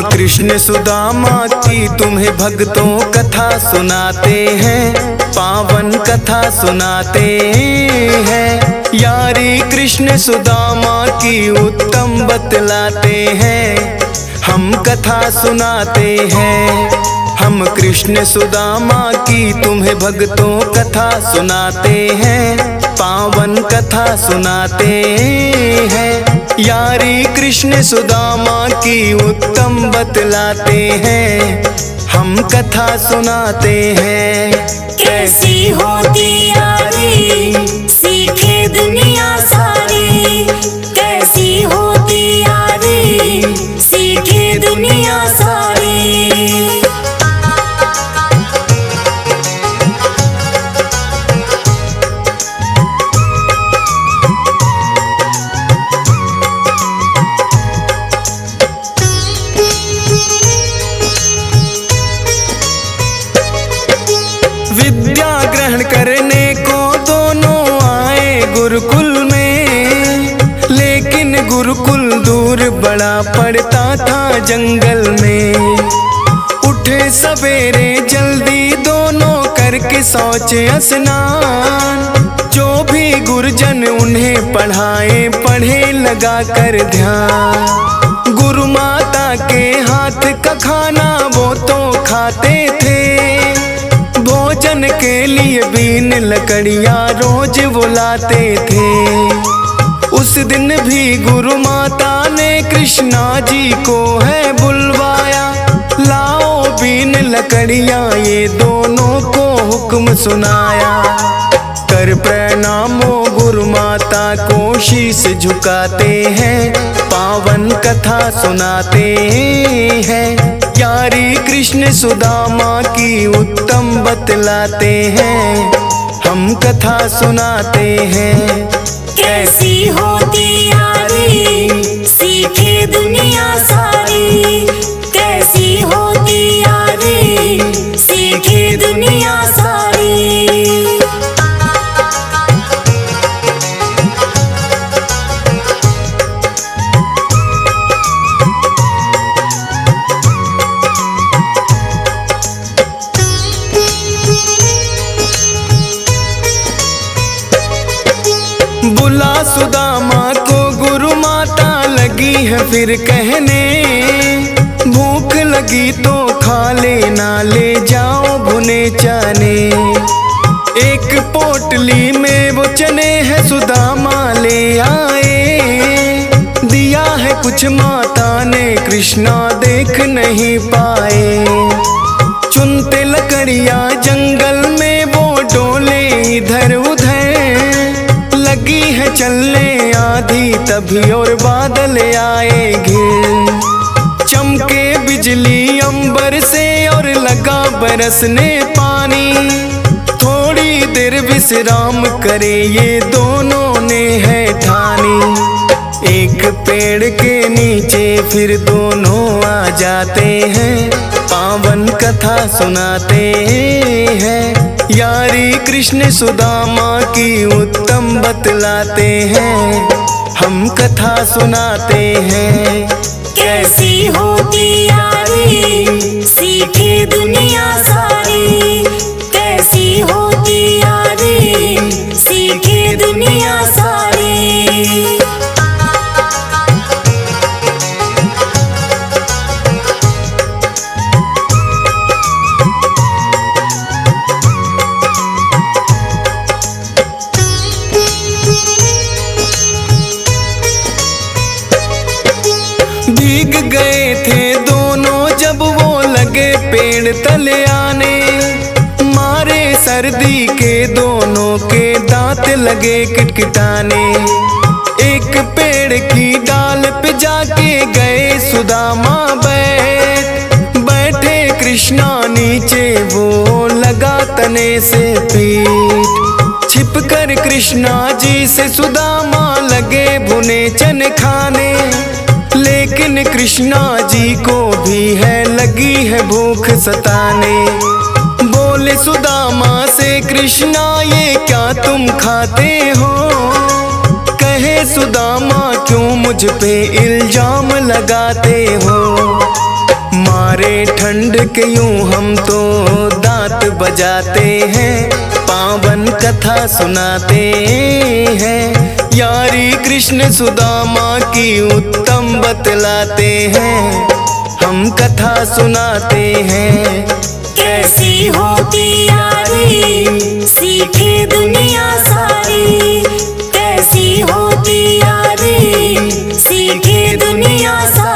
कृष्ण सुदामा की तुम्हें भक्तों कथा सुनाते हैं, पावन कथा सुनाते हैं। यारी कृष्ण सुदामा की उत्तम बतलाते हैं, हम कथा सुनाते हैं। हम कृष्ण सुदामा की तुम्हें भक्तों कथा सुनाते हैं, पावन कथा सुनाते हैं। यारी कृष्ण सुदामा की उत्तम बतलाते हैं, हम कथा सुनाते हैं। कैसी होती यारी सीखे दुनिया सारी, कैसी होती यारी सीखे दुनिया सारी। विद्या ग्रहण करने को दोनों आए गुरुकुल में, लेकिन गुरुकुल दूर बड़ा पड़ता था जंगल में। उठे सवेरे जल्दी दोनों करके शौच स्नान, जो भी गुरुजन उन्हें पढ़ाए पढ़े लगा कर ध्यान। गुरु माता के हाथ का खाना वो तो खाते थे, भोजन के लिए बीन लकड़ियाँ रोज वो लाते थे। उस दिन भी गुरु माता ने कृष्णा जी को है बुलवाया, लाओ बीन लकड़ियाँ ये दोनों को हुक्म सुनाया। कर प्रणामो गुरु माता को शीश झुकाते हैं, पावन कथा सुनाते हैं। यारी कृष्ण सुदामा की उत्तम बतलाते हैं, हम कथा सुनाते हैं। कैसी होती यारी सीखे दुनिया सारी, कैसी होती यारी सीखे दुनिया सारी। बुला सुदामा को गुरु माता लगी है फिर कहने, भूख लगी तो खा लेना ले जाओ भुने चने। एक पोटली में वो चने है सुदामा ले आए, दिया है कुछ माता ने कृष्णा देख नहीं पाए। चुनते लकड़ियाँ जंगल में वो डोले इधर उधर, लगी है चलने आधी तभी और बादल आए घिर। चमके बिजली अंबर से और लगा बरसने पानी, थोड़ी देर विश्राम करे ये दोनों ने है ठानी। एक पेड़ के नीचे फिर दोनों आ जाते हैं, पावन कथा सुनाते हैं। यारी कृष्ण सुदामा की उत्तम बतलाते हैं, हम कथा सुनाते हैं। कैसी होती यारी सीखे दुनिया सारी, कैसी होती यारी सीखे दुनिया सारी। भीग गए थे दोनों जब वो लगे पेड़ तले आने, मारे सर्दी के दोनों के दांत लगे किटकिटाने। एक पेड़ की डाल पे जाके गए सुदामा बैठे कृष्णा नीचे वो लगा तने से पीठ। छिपकर कृष्णा जी से सुदामा लगे भुने चने खाने, लेकिन कृष्णा जी को भी है लगी है भूख सताने। बोले सुदामा से कृष्णा ये क्या तुम खाते हो, कहे सुदामा क्यों मुझ पे इल्जाम लगाते हो। मारे ठंड के यूं हम तो दांत बजाते हैं, पावन कथा सुनाते हैं। यारी कृष्ण सुदामा की उत्तम बतलाते हैं, हम कथा सुनाते हैं। कैसी होती यारी सीखे दुनिया सारी, कैसी होती यारी सीखे दुनिया सारी।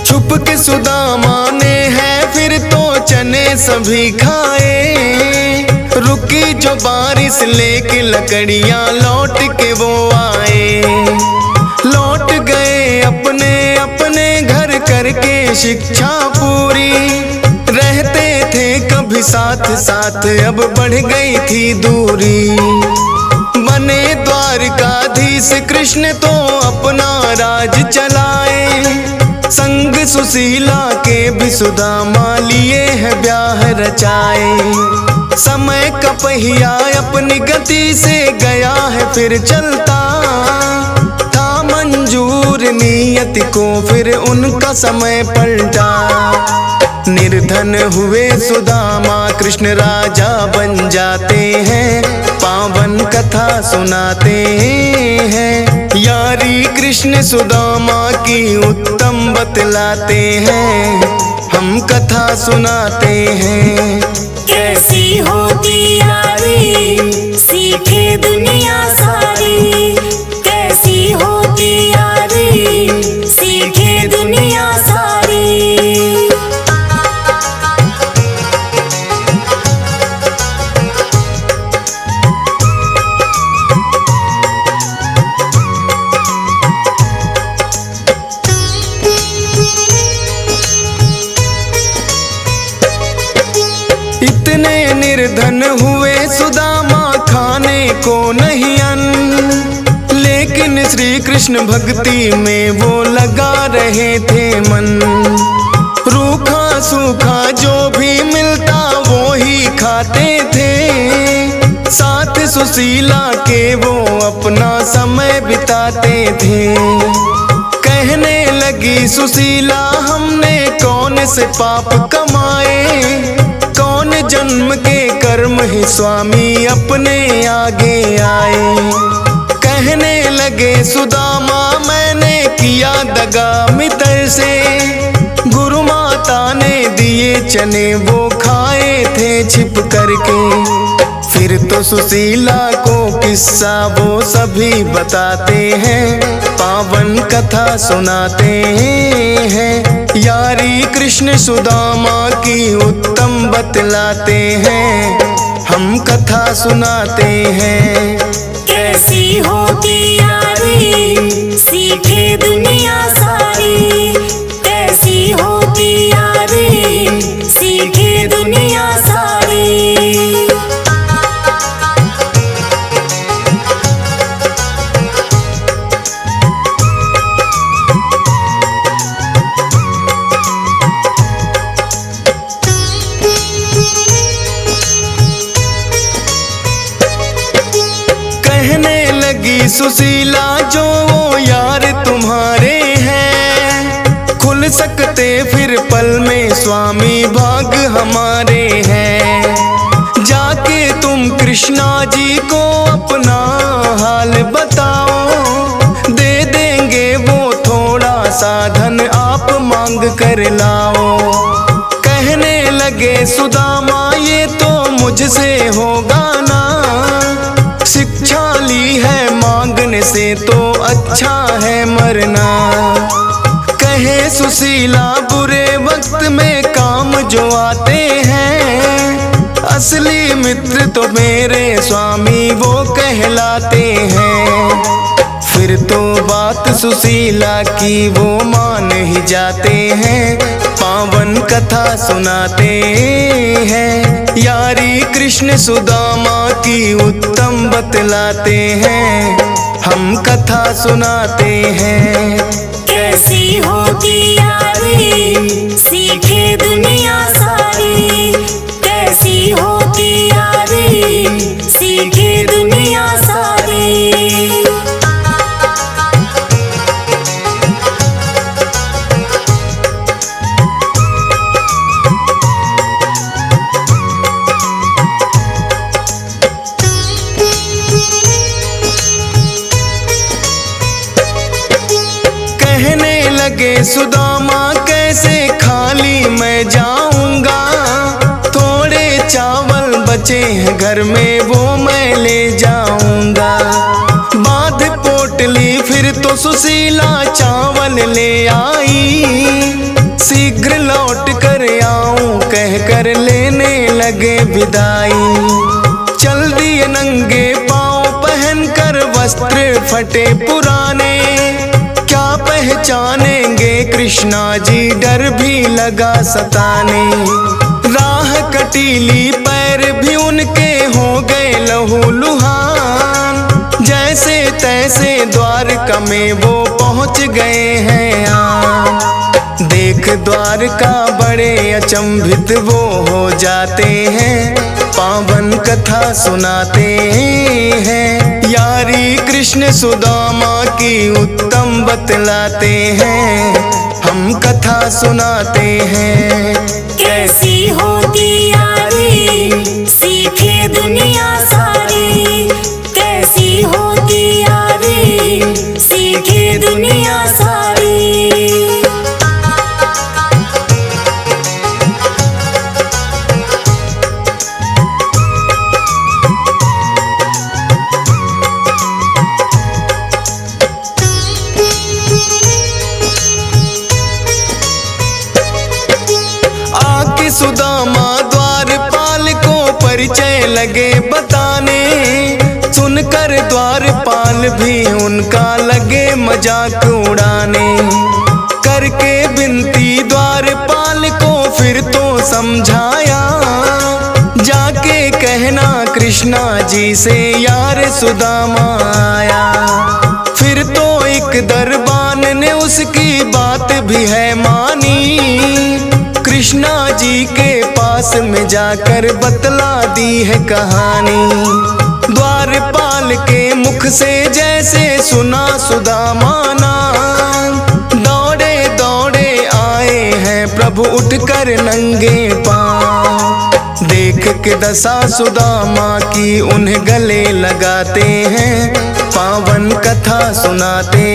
छुप के सुदामा ने है फिर तो चने सभी खाए, रुकी जो बारिश लेके लकड़ियां लौट के वो आए। लौट गए अपने अपने घर करके शिक्षा पूरी, रहते थे कभी साथ साथ अब बढ़ गई थी दूरी। बने द्वारकाधीश कृष्ण तो अपना राज चलाए, संग सुशीला के भी सुदामा लिए है ब्याह रचाए। समय का पहिया अपनी गति से गया है फिर चलता, था मंजूर नियति को फिर उनका समय पलटा। निर्धन हुए सुदामा कृष्ण राजा बन जाते हैं, पावन कथा सुनाते हैं। यारी कृष्ण सुदामा की उत्तम बतलाते हैं, हम कथा सुनाते हैं। कैसी होती यारी सीखे दुनिया सारी, कैसी होती यारी सीखे दुनिया सारी। इतने निर्धन हुए सुदामा खाने को नहीं अन्न, लेकिन श्री कृष्ण भक्ति में वो लगा रहे थे मन। रूखा सूखा जो भी मिलता वो ही खाते थे, साथ सुशीला के वो अपना समय बिताते थे। कहने लगी सुशीला हमने कौन से पाप कमाए, कौन जन्म के कर्म ही स्वामी अपने आगे आए। कहने लगे सुदामा मैंने किया दगा मित्र से, गुरु माता ने दिए चने वो खाए थे छिप करके। फिर तो सुशीला को किस्सा वो सभी बताते हैं, पावन कथा सुनाते हैं। यारी कृष्ण सुदामा की उत्तम बतलाते हैं, हम कथा सुनाते हैं। कैसी होती यारी सीखे दुनिया सारी, कैसी होती यारी सीखे दुनिया सारी। कहने लगी सुशीला जो वो यार तुम्हारे हैं, खुल सकते फिर पल में स्वामी भाग हमारे हैं। जाके तुम कृष्णा जी को अपना हाल बताओ, दे देंगे वो थोड़ा सा धन आप मांग कर लाओ। कहने लगे सुदामा ये तो मुझसे होगा ना, शिक्षा ली है मांगने से तो अच्छा है मरना। कहे सुशीला बुरे वक्त में काम जो आते हैं, असली मित्र तो मेरे स्वामी वो कहलाते हैं। फिर तो बात सुशीला की वो मान ही जाते हैं, पावन कथा सुनाते हैं। यारी कृष्ण सुदामा की उत्तम बतलाते हैं, हम कथा सुनाते हैं। कैसी होती यारी सीखे दुनिया सारी, कैसी होती यारी सीखे दुनिया सारी। कहने लगे सुदामा कैसे खाली मैं जाऊंगा, थोड़े चावल बचे हैं घर में वो मैं ले जाऊंगा। बांध पोटली फिर तो सुशीला चावल ले आई, शीघ्र लौट कर आऊं कह कर लेने लगे विदाई। चल दिए नंगे पांव पहन कर वस्त्र फटे पुराने, क्या पहचानेंगे कृष्णा जी डर भी लगा सताने। राह कटीली पैर भी उनके हो गए लहू लुहान, जैसे तैसे द्वारका में वो पहुंच गए हैं आन। देख द्वारका बड़े अचंभित वो हो जाते हैं, पावन कथा सुनाते हैं। यारी कृष्ण सुदामा की उत्तम बतलाते हैं, हम कथा सुनाते हैं। कैसी होती यारी सीखे दुनिया सारी, कैसी होती यारी सीखे दुनिया सारी। सुदामा द्वारपाल को परिचय लगे बताने, सुनकर द्वारपाल भी उनका लगे मजाक उड़ाने। करके विनती द्वारपाल को फिर तो समझाया, जाके कहना कृष्णा जी से यार सुदामा आया। फिर तो एक दरबान ने उसकी बात भी है मानी, कृष्णा जी के पास में जाकर बतला दी है कहानी। द्वारपाल के मुख से जैसे सुना सुदामा नाम, दौड़े दौड़े आए हैं प्रभु उठकर नंगे पांव। देख के दशा सुदामा की उन्हें गले लगाते हैं, पावन कथा सुनाते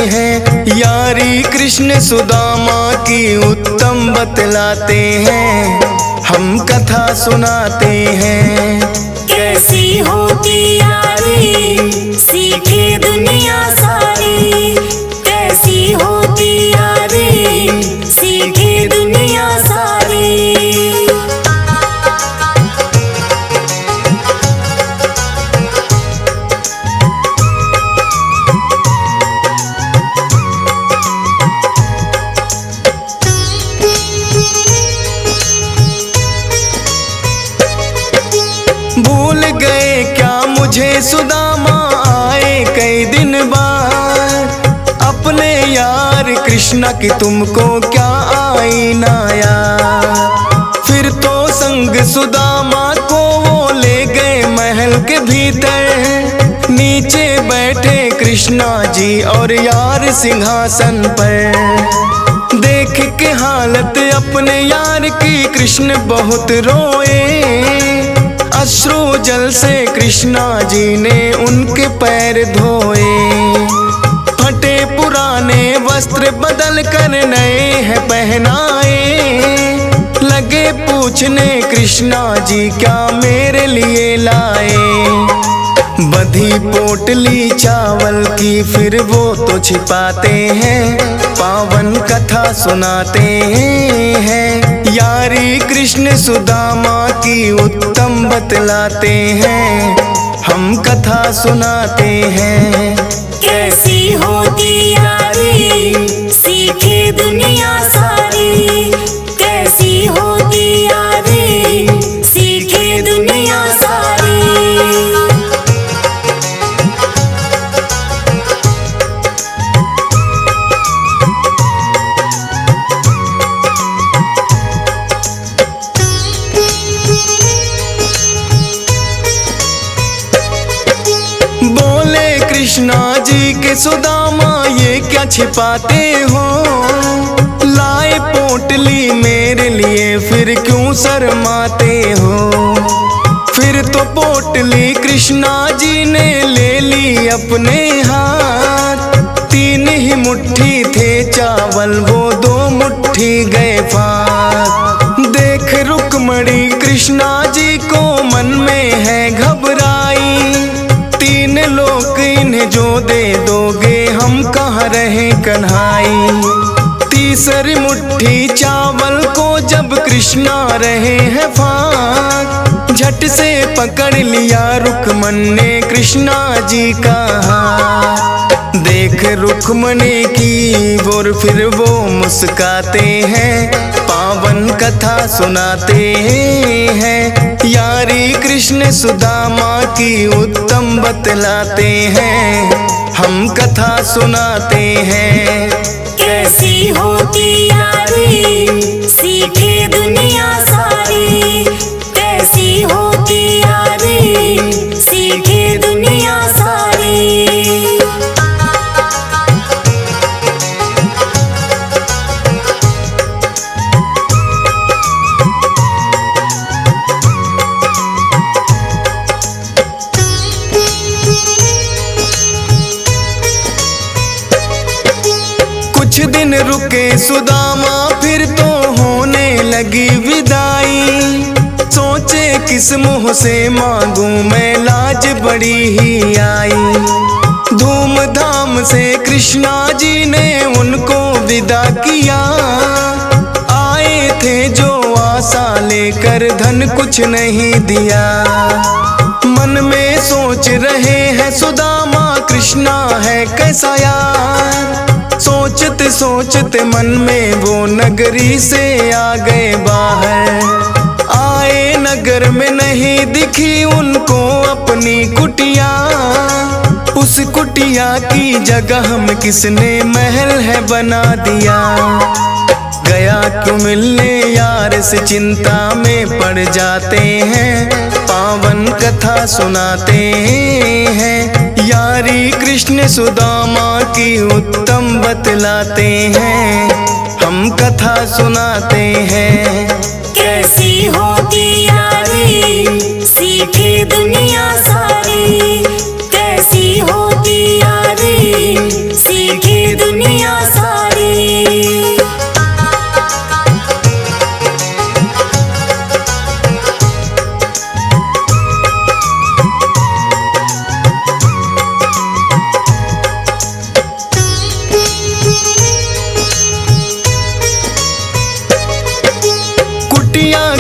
हैं। यारी कृष्ण सुदामा की उत्तम बतलाते हैं, हम कथा सुनाते हैं। कैसी होती यारी सीखे दुनिया सारी, कैसी होती यारी सीखे दुनिया सारी। भूल गए क्या मुझे सुदामा आए कई दिन बाद, अपने यार कृष्णा की तुमको क्या आई ना याद। फिर तो संग सुदामा को वो ले गए महल के भीतर, नीचे बैठे कृष्णा जी और यार सिंहासन पर। देख के हालत अपने यार की कृष्ण बहुत रोए, अश्रु जल से कृष्णा जी ने उनके पैर धोए। फटे पुराने वस्त्र बदल कर नए हैं पहनाए, लगे पूछने कृष्णा जी क्या मेरे लिए लाए। बधी पोटली चावल की फिर वो तो छिपाते हैं, पावन कथा सुनाते हैं। यारी कृष्ण सुदामा की उत्तम बतलाते हैं, हम कथा सुनाते हैं। कैसी होती यारी सीखे दुनिया सारी, कैसी होती यारी सीखे दुनिया सारी। जी के सुदामा ये क्या छिपाते हो, लाए पोटली मेरे लिए फिर क्यों शर्माते हो। फिर तो पोटली कृष्णा जी ने ले ली अपने हाथ, 3 ही मुट्ठी थे चावल वो 2 मुट्ठी गए फात। देख रुक्मणी कृष्णा जी को मन में है घबराई, 3 लोक इन्हें जो दे दोगे हम कहाँ रहे कन्हाई। तीसरी मुट्ठी चावल को जब कृष्णा रहे हैं फाक, झट से पकड़ लिया रुक्मन ने कृष्णा जी का हाथ। देख रुक्मणी की और फिर वो मुस्काते हैं, पावन कथा सुनाते हैं। यारी कृष्ण सुदामा की उत्तम बतलाते हैं, हम कथा सुनाते हैं। कैसी होती यारी सीखे दुनिया सारी, कैसी होती यारी सीखे दुनिया सारी। कुछ दिन रुके सुदामा फिर तो होने लगी विदाई, सोचे किस मुँह से मांगूं मैं लाज बड़ी ही आई। धूमधाम से कृष्णा जी ने उनको विदा किया, आए थे जो आशा लेकर धन कुछ नहीं दिया। मन में सोच रहे हैं सुदामा कृष्णा है कैसा यार, सोचते सोचते मन में वो नगरी से आ गए बाहर। आए नगर में नहीं दिखी उनको अपनी कुटिया, उस कुटिया की जगह हम किसने महल है बना दिया। गया क्यों मिलने यार से चिंता में पड़ जाते हैं, पावन कथा सुनाते हैं। यारी कृष्ण सुदामा की उत्तम बतलाते हैं, हम कथा सुनाते हैं। कैसी होती यारी सीखे दुनिया सारी, कैसी होती यारी सीखे दुनिया सारी।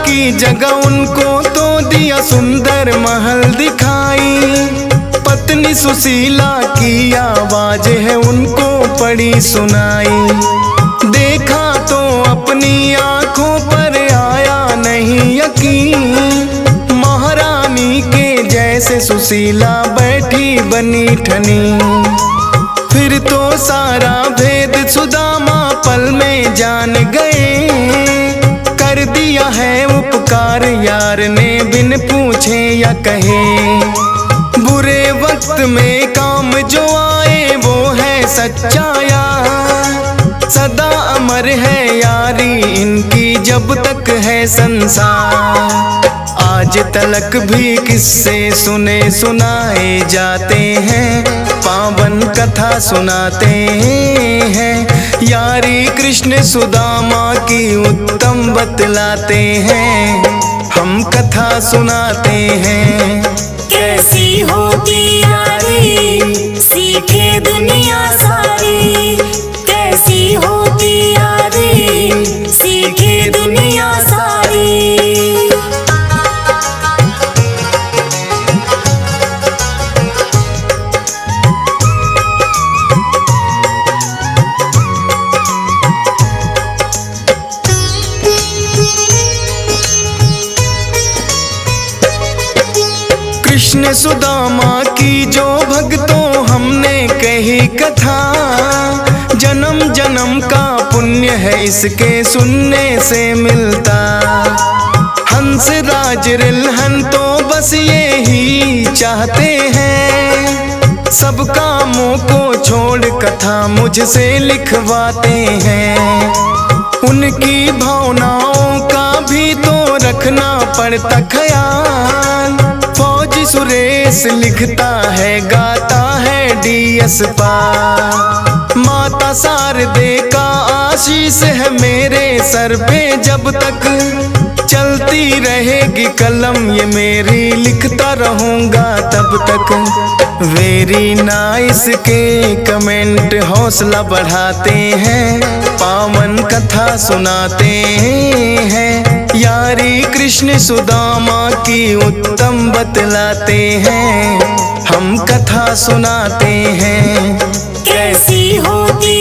की जगह उनको तो दिया सुंदर महल दिखाई, पत्नी सुशीला की आवाज है उनको पड़ी सुनाई। देखा तो अपनी आंखों पर आया नहीं यकीन, महारानी के जैसे सुशीला बैठी बनी ठनी। फिर तो सारा भेद सुदामा पल में जान गए, कर दिया है उपकार यार ने बिन पूछे या कहे। बुरे वक्त में काम जो आए वो है सच्चा यार, सदा अमर है यारी इनकी जब तक है संसार। आज तलक भी किस्से सुने सुनाए जाते हैं, पावन कथा सुनाते हैं। यारी कृष्ण सुदामा की उत्तम बतलाते हैं, हम कथा सुनाते हैं। कैसी होती यारी सीखे दुनिया सारी, कैसी होती यारी सीखे दुनिया सारी। कृष्ण सुदामा की जो भक्तों हमने कही कथा, जन्म जन्म का पुण्य है इसके सुनने से मिलता। हंस राज रिलहन तो बस ये ही चाहते हैं, सब कामों को छोड़ कथा मुझसे लिखवाते हैं। उनकी भावनाओं का भी तो रखना पड़ता ख्याल। फौजी सुरेश लिखता है गाता है DS पाल। माता शारदे का आशीष है मेरे सर पे जब तक चलती रहेगी कलम ये मेरी, लिखता रहूँगा तब तक। वेरी नाइस के कमेंट हौसला बढ़ाते हैं, पावन कथा सुनाते हैं। यारी कृष्ण सुदामा की उत्तम बतलाते हैं, हम कथा सुनाते हैं। कैसी होती